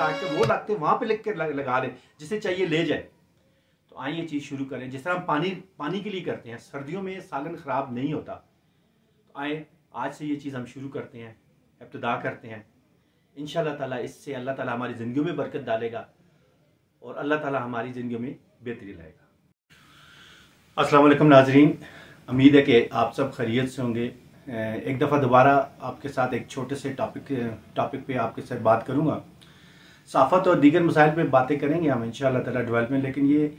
काट के वो लगते वहां पे लिख के लगा ले, जिसे चाहिए ले जाए। तो आइए ये चीज़ शुरू करें जिस तरह हम पानी के लिए करते हैं। सर्दियों में सालन ख़राब नहीं होता। तो आए आज से ये चीज़ हम शुरू करते हैं, इब्तिदा करते हैं। इंशाअल्लाह ताला इससे अल्लाह ताला हमारी ज़िंदगियों में बरकत डालेगा और अल्लाह ताला हमारी ज़िंदगियों में बेहतरी लाएगा। अस्सलाम वालेकुम नाज़रीन, उम्मीद है कि आप सब खैरियत से होंगे। एक दफ़ा दोबारा आपके साथ एक छोटे से टॉपिक पे आपके साथ बात करूँगा। साफ़त और दीगर मसाइल पे बातें करेंगे हम इंशाअल्लाह ताला डेवलपमेंट। लेकिन ये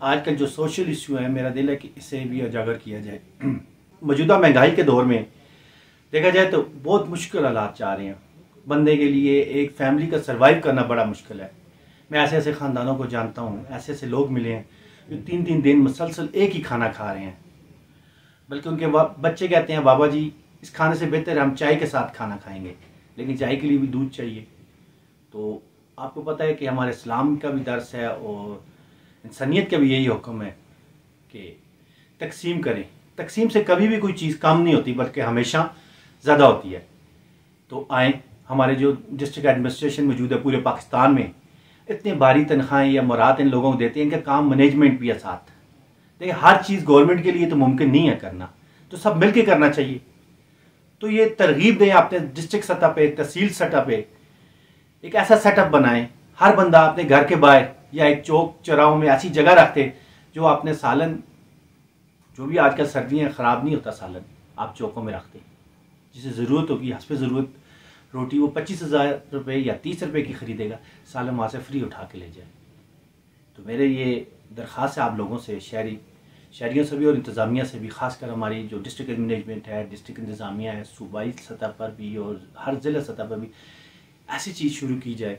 आजकल जो सोशल इशू है, मेरा दिल है कि इसे भी उजागर किया जाए। मौजूदा महंगाई के दौर में देखा जाए तो बहुत मुश्किल हालात जा रहे हैं। बंदे के लिए एक फैमिली का सर्वाइव करना बड़ा मुश्किल है। मैं ऐसे ऐसे ख़ानदानों को जानता हूँ, ऐसे ऐसे लोग मिले हैं जो 3-3 दिन मुसलसल एक ही खाना खा रहे हैं। बल्कि उनके बच्चे कहते हैं बाबा जी इस खाने से बेहतर हम चाय के साथ खाना खाएंगे, लेकिन चाय के लिए भी दूध चाहिए। तो आपको पता है कि हमारे इस्लाम का भी दर्स है और इंसानियत का भी यही हुक्म है कि तकसीम करें। तकसीम से कभी भी कोई चीज़ कम नहीं होती बल्कि हमेशा ज़्यादा होती है। तो आए हमारे जो डिस्ट्रिक्ट एडमिनिस्ट्रेशन मौजूद है पूरे पाकिस्तान में, इतने भारी तनख्वाहें या मुराद इन लोगों को देते हैं, इनका काम मैनेजमेंट भी है साथ। देखिए हर चीज़ गवर्नमेंट के लिए तो मुमकिन नहीं है करना, तो सब मिल के करना चाहिए। तो ये तरगीब दें अपने डिस्ट्रिक्ट सतह पे, तहसील सतह पे एक ऐसा सेटअप बनाएं, हर बंदा अपने घर के बाहर या एक चौक चौराहों में ऐसी जगह रखते जो अपने सालन, जो भी आजकल सर्दियाँ ख़राब नहीं होता सालन, आप चौकों में रखते, जिसे ज़रूरत होगी हस्बे ज़रूरत रोटी वो 25,000 रुपये या 30 रुपये की ख़रीदेगा, सालन वहाँ से फ्री उठा के ले जाए। तो मेरे ये दरख्वास्त है आप लोगों से, शहरियों से भी और इंतज़ामिया से भी, ख़ासकर हमारी जो डिस्ट्रिक्ट मैनेजमेंट है, डिस्ट्रिक्ट इंतज़ामिया है, सूबाई सतह पर भी और हर ज़िला सतह पर भी ऐसी चीज़ शुरू की जाए।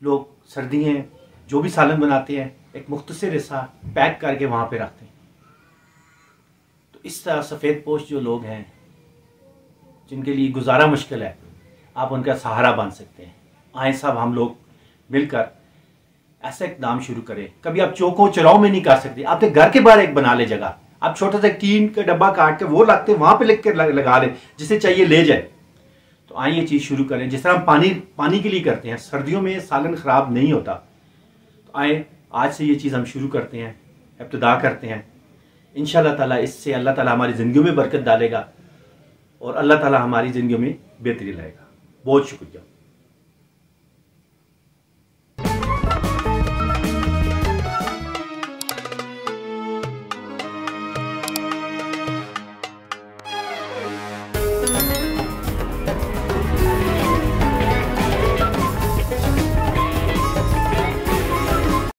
लोग सर्दियाँ जो भी सालन बनाते हैं एक मुख्तसर हिस्सा पैक करके वहाँ पे रखते हैं। तो इस तरह सफ़ेद पोश जो लोग हैं जिनके लिए गुजारा मुश्किल है, आप उनका सहारा बन सकते हैं। आए सब हम लोग मिलकर ऐसा इक़दाम शुरू करें। कभी आप चौकों चौराहों में नहीं कर सकते, आपके घर के बाहर एक बना ले जगह, आप छोटा सा टीन का डब्बा काट के वो लगते वहाँ पे लिख के लगा ले, जिसे चाहिए ले जाए। तो आइए ये चीज़ शुरू करें जिस तरह हम पानी के लिए करते हैं। सर्दियों में सालन ख़राब नहीं होता। तो आए आज से ये चीज़ हम शुरू करते हैं, इब्तिदा करते हैं। इंशाअल्लाह ताला इससे अल्लाह ताला हमारी ज़िंदगियों में बरकत डालेगा और अल्लाह ताला हमारी ज़िंदगियों में बेहतरी लाएगा। बहुत शुक्रिया।